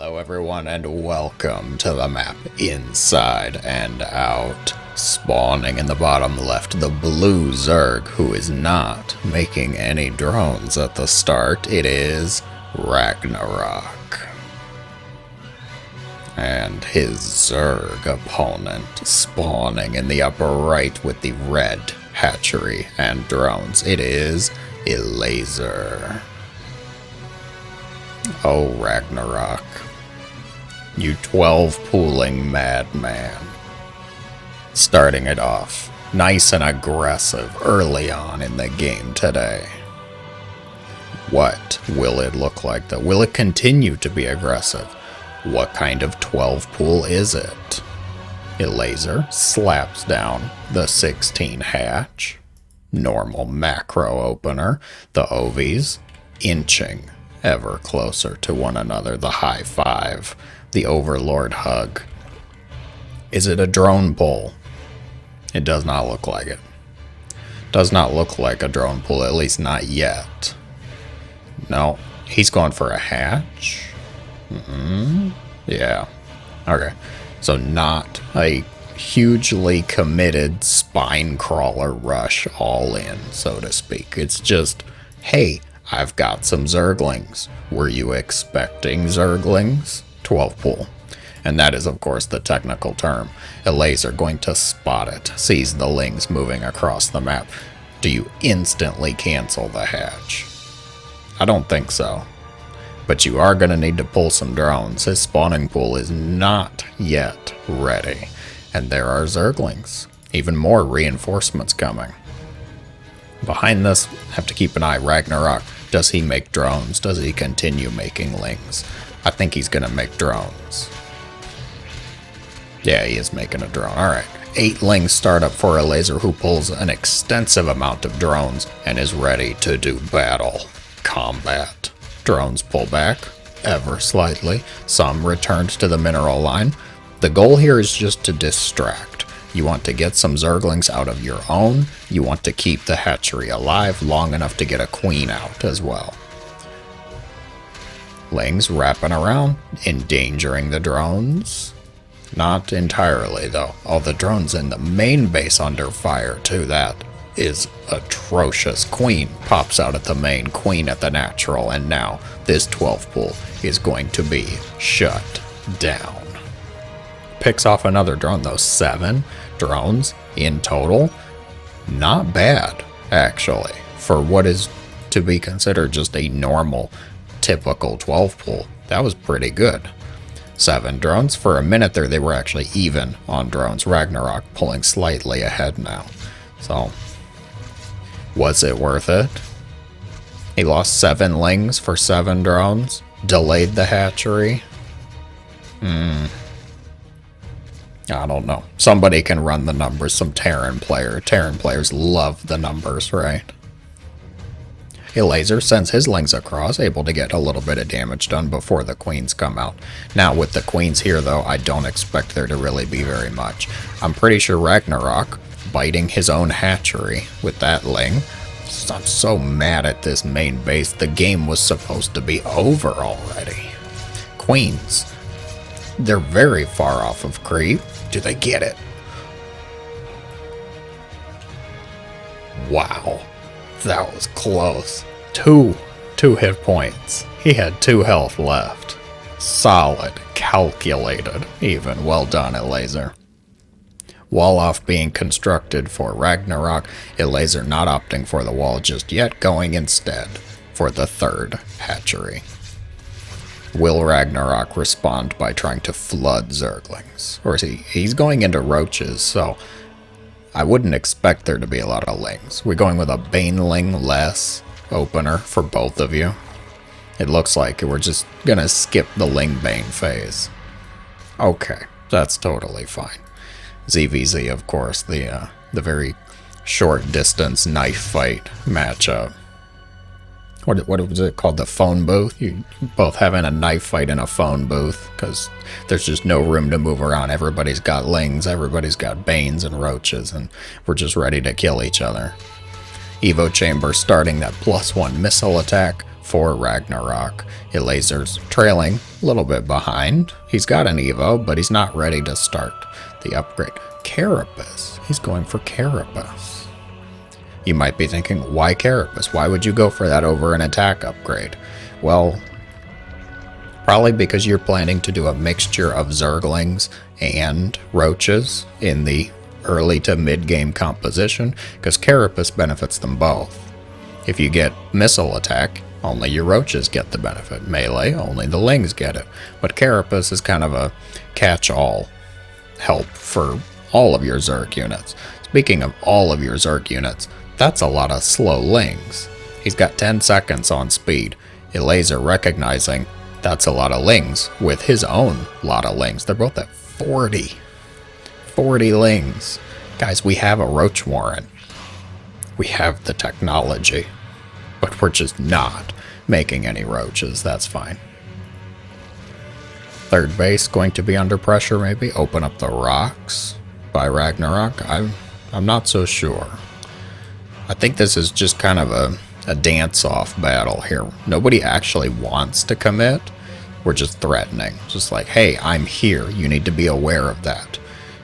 Hello everyone and welcome to the map Inside and Out. Spawning in the bottom left, the blue Zerg, who is not making any drones at the start. It is RagnaroK. And his Zerg opponent spawning in the upper right with the red hatchery and drones. It is Elazer. Oh, RagnaroK, you 12 pooling madman. Starting it off nice and aggressive early on in the game today. What will it look like though? Will it continue to be aggressive? What kind of 12 pool is it? Elazer slaps down the 16 hatch. Normal macro opener. The OVs inching ever closer to one another. The high five, the overlord hug. Is it a drone pull? It does not look like it. Does not look like a drone pull, at least not yet. No, he's going for a hatch. Yeah. Okay. So not a hugely committed spine crawler rush all in, so to speak. It's just, hey, I've got some Zerglings. Were you expecting Zerglings? 12 pool. And that is, of course, the technical term. Elazer going to spot it, sees the lings moving across the map. Do you instantly cancel the hatch? I don't think so. But you are going to need to pull some drones. His spawning pool is not yet ready. And there are Zerglings. Even more reinforcements coming. Behind this, have to keep an eye. RagnaroK, does he make drones? Does he continue making lings? I think he's going to make drones. Yeah, he is making a drone. Alright. 8 lings startup for Elazer, who pulls an extensive amount of drones and is ready to do battle. Combat. Drones pull back, ever slightly. Some returned to the mineral line. The goal here is just to distract. You want to get some Zerglings out of your own. You want to keep the hatchery alive long enough to get a queen out as well. Lings wrapping around, endangering the drones. Not entirely though. All the drones in the main base under fire too. That is atrocious. Queen pops out at the main, queen at the natural, and now this 12 pool is going to be shut down. Picks off another drone though. 7 drones in total. Not bad, actually, for what is to be considered just a normal, typical 12 pool. That was pretty good. 7 drones. For a minute there, they were actually even on drones. RagnaroK pulling slightly ahead now. So, was it worth it? He lost 7 lings for 7 drones. Delayed the hatchery. I don't know. Somebody can run the numbers. Some Terran player. Terran players love the numbers, right? Elazer sends his lings across, able to get a little bit of damage done before the queens come out. Now with the queens here though, I don't expect there to really be very much. I'm pretty sure RagnaroK biting his own hatchery with that ling. I'm so mad at this main base. The game was supposed to be over already. Queens. They're very far off of creep. Do they get it? Wow. That was close. Two hit points. He had 2 health left. Solid. Calculated. Even. Well done, Elazer. Wall off being constructed for RagnaroK. Elazer not opting for the wall just yet, going instead for the 3rd hatchery. Will RagnaroK respond by trying to flood Zerglings? Or is he's going into roaches, so I wouldn't expect there to be a lot of lings. We're going with a Baneling less opener for both of you. It looks like we're just gonna skip the Ling Bane phase. Okay, that's totally fine. ZVZ, of course, the very short distance knife fight matchup. What was it called? The phone booth? You both having a knife fight in a phone booth because there's just no room to move around. Everybody's got lings, everybody's got banes and roaches, and we're just ready to kill each other. Evo Chamber starting that +1 missile attack for RagnaroK. Elazer's trailing a little bit behind. He's got an Evo, but he's not ready to start the upgrade. Carapace. He's going for Carapace. You might be thinking, why Carapace? Why would you go for that over an attack upgrade? Well, probably because you're planning to do a mixture of Zerglings and Roaches in the early to mid-game composition, because Carapace benefits them both. If you get missile attack, only your Roaches get the benefit. Melee, only the Lings get it. But Carapace is kind of a catch-all help for all of your Zerg units. Speaking of all of your Zerg units, that's a lot of slow Lings. He's got 10 seconds on speed. Elazer recognizing that's a lot of Lings with his own lot of Lings. They're both at 40. 40 Lings. Guys, we have a Roach Warren. We have the technology, but we're just not making any Roaches. That's fine. Third base going to be under pressure, maybe. Open up the rocks by RagnaroK. I'm not so sure. I think this is just kind of a dance-off battle here. Nobody actually wants to commit. We're just threatening. Just like, hey, I'm here. You need to be aware of that.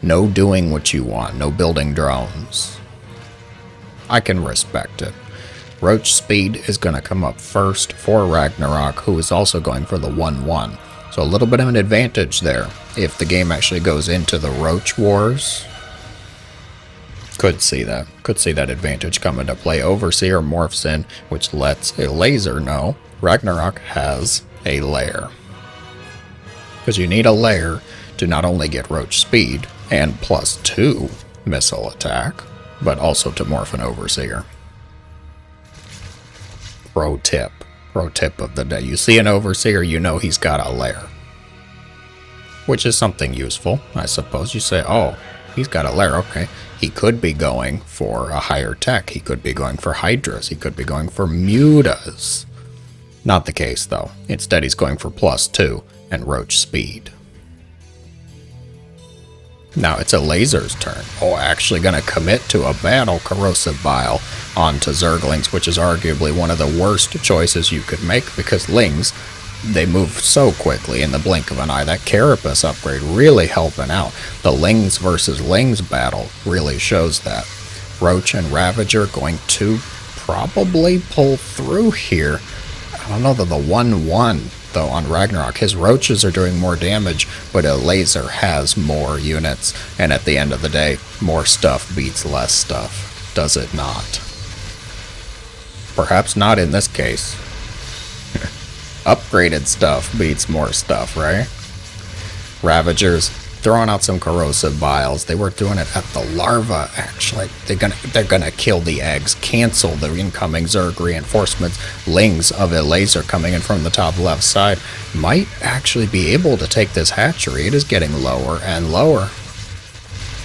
No doing what you want. No building drones. I can respect it. Roach speed is going to come up first for RagnaroK, who is also going for the 1-1. So a little bit of an advantage there. If the game actually goes into the Roach Wars, could see that. Could see that advantage come into play. Overseer morphs in, which lets Elazer know RagnaroK has a lair. Because you need a lair to not only get Roach speed and +2 missile attack, but also to morph an Overseer. Pro tip of the day. You see an Overseer, you know he's got a lair. Which is something useful, I suppose. You say, oh, he's got a lair, okay. He could be going for a higher tech. He could be going for Hydras. He could be going for Mutas. Not the case, though. Instead, he's going for +2 and Roach speed. Now it's Elazer's turn. Oh, actually going to commit to a battle Corrosive Bile onto Zerglings, which is arguably one of the worst choices you could make, because Lings, they move so quickly in the blink of an eye. That Carapace upgrade really helping out. The Lings versus Lings battle really shows that. Roach and Ravager going to probably pull through here. I don't know that the 1-1 though on RagnaroK. His Roaches are doing more damage, but Elazer has more units, and at the end of the day, more stuff beats less stuff, does it not? Perhaps not in this case. Upgraded stuff beats more stuff, right? Ravagers throwing out some Corrosive Biles. They were doing it at the larva, actually. They're gonna kill the eggs, cancel the incoming Zerg reinforcements. Lings of Elazer coming in from the top left side might actually be able to take this hatchery. It is getting lower and lower.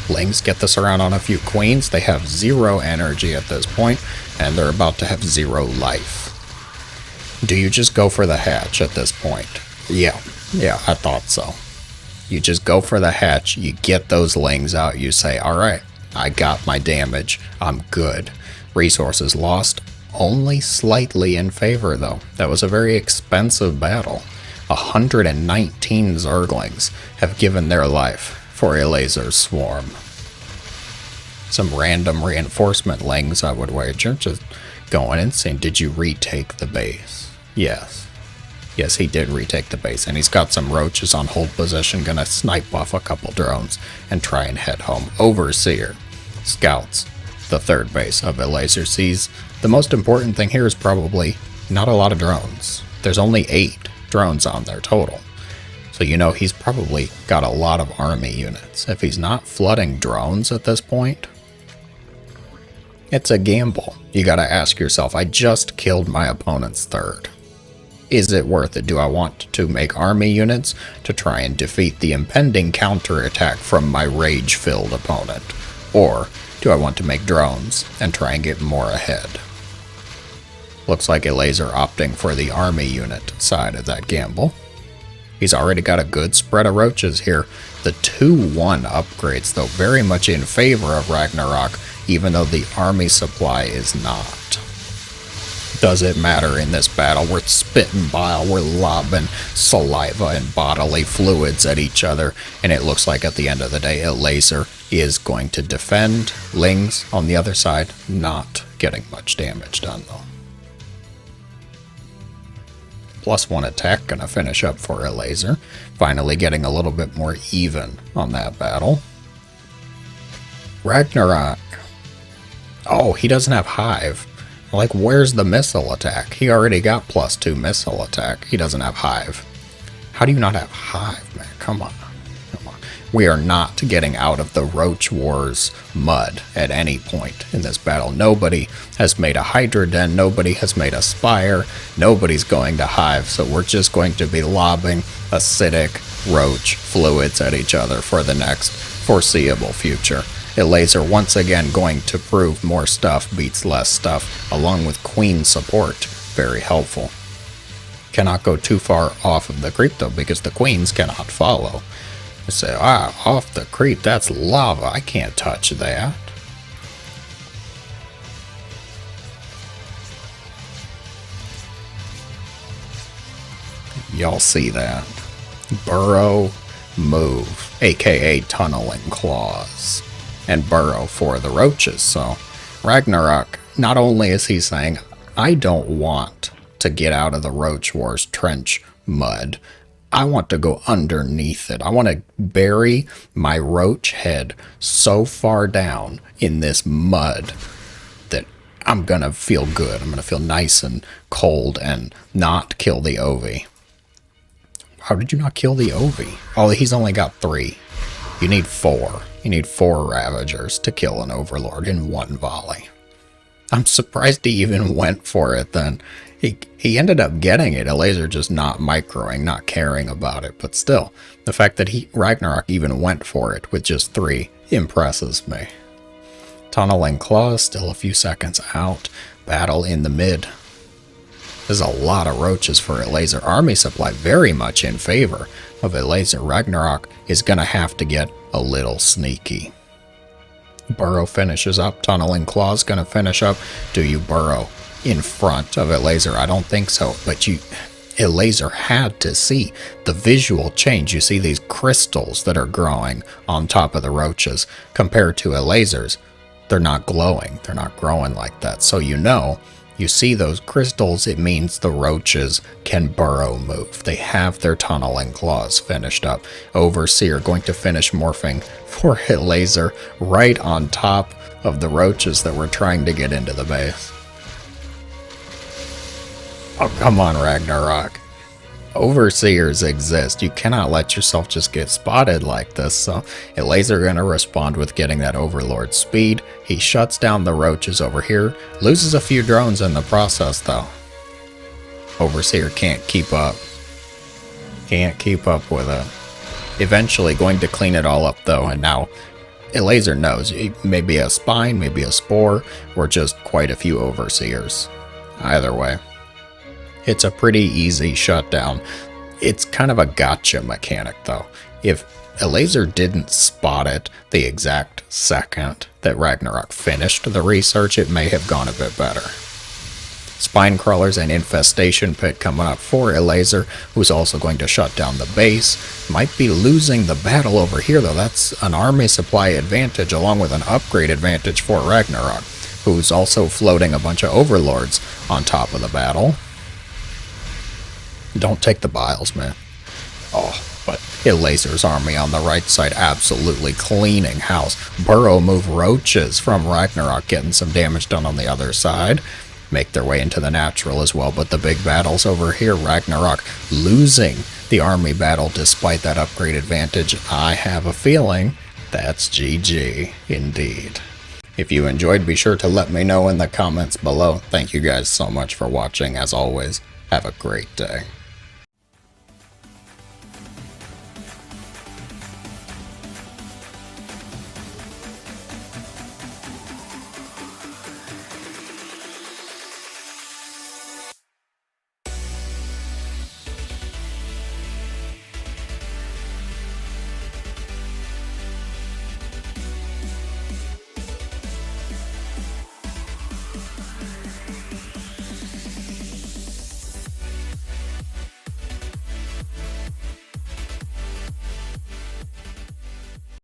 Lings get this around on a few queens. They have 0 energy at this point, and they're about to have 0 life. Do you just go for the hatch at this point? Yeah, I thought so. You just go for the hatch, you get those Lings out, you say, alright, I got my damage, I'm good. Resources lost, only slightly in favor though. That was a very expensive battle. 119 Zerglings have given their life for Elazer's swarm. Some random reinforcement Lings, I would wager, just going and saying, did you retake the base? Yes. Yes, he did retake the base, and he's got some Roaches on hold position, gonna snipe off a couple drones and try and head home. Overseer scouts the third base of Elazer. Sees the most important thing here is probably not a lot of drones. There's only 8 drones on there total. So you know he's probably got a lot of army units. If he's not flooding drones at this point, it's a gamble. You gotta ask yourself, I just killed my opponent's third. Is it worth it? Do I want to make army units to try and defeat the impending counterattack from my rage-filled opponent? Or do I want to make drones and try and get more ahead? Looks like Elazer opting for the army unit side of that gamble. He's already got a good spread of Roaches here. The 2-1 upgrades, though, very much in favor of RagnaroK, even though the army supply is not. Does it matter in this battle? We're spitting bile, we're lobbing saliva and bodily fluids at each other, and it looks like at the end of the day, Elazer is going to defend. Lings on the other side, not getting much damage done though. +1 attack gonna finish up for Elazer, finally getting a little bit more even on that battle. RagnaroK. Oh, he doesn't have Hive. Like, where's the missile attack? He already got +2 missile attack. He doesn't have Hive. How do you not have Hive, man? Come on. Come on. We are not getting out of the Roach Wars mud at any point in this battle. Nobody has made a Hydra Den. Nobody has made a Spire. Nobody's going to Hive. So we're just going to be lobbing acidic Roach fluids at each other for the next foreseeable future. Elazer once again going to prove more stuff beats less stuff, along with Queen support. Very helpful. Cannot go too far off of the creep though, because the Queens cannot follow. I say, off the creep, that's lava. I can't touch that. Y'all see that? Burrow, move, aka tunneling claws. And burrow for the roaches. So RagnaroK, not only is he saying, I don't want to get out of the Roach Wars trench mud, I want to go underneath it. I want to bury my roach head so far down in this mud that I'm going to feel good. I'm going to feel nice and cold and not kill the Ovi. How did you not kill the Ovi? Oh, he's only got 3. You need 4. You need 4 Ravagers to kill an Overlord in one volley. I'm surprised he even went for it then. He ended up getting it. Elazer just not microing, not caring about it. But still, the fact that RagnaroK even went for it with just 3 impresses me. Tunneling Claws, still a few seconds out. Battle in the mid. There's a lot of roaches for Elazer. Army supply very much in favor of Elazer. RagnaroK is going to have to get a little sneaky. Burrow finishes up. Tunneling Claw's going to finish up. Do you burrow in front of Elazer? I don't think so, but Elazer had to see the visual change. You see these crystals that are growing on top of the roaches compared to Elazer's. They're not glowing. They're not growing like that. So you see those crystals, it means the roaches can burrow move. They have their tunneling claws finished up. Overseer going to finish morphing for Elazer right on top of the roaches that were trying to get into the base. Oh, come on, RagnaroK. Overseers exist. You cannot let yourself just get spotted like this. So Elazer going to respond with getting that Overlord speed. He shuts down the roaches over here. Loses a few drones in the process though. Overseer can't keep up. Can't keep up with it. Eventually going to clean it all up though. And now Elazer knows. Maybe a Spine, maybe a Spore, or just quite a few Overseers. Either way. It's a pretty easy shutdown. It's kind of a gotcha mechanic though. If Elazer didn't spot it the exact second that RagnaroK finished the research, it may have gone a bit better. Spine Crawlers and Infestation Pit coming up for Elazer, who's also going to shut down the base. Might be losing the battle over here though. That's an army supply advantage along with an upgrade advantage for RagnaroK, who's also floating a bunch of Overlords on top of the battle. Don't take the biles, man. Oh, but Elazer's army on the right side absolutely cleaning house. Burrow move roaches from RagnaroK, getting some damage done on the other side. Make their way into the natural as well, but the big battles over here. RagnaroK losing the army battle despite that upgrade advantage. I have a feeling that's GG indeed. If you enjoyed, be sure to let me know in the comments below. Thank you guys so much for watching. As always, have a great day.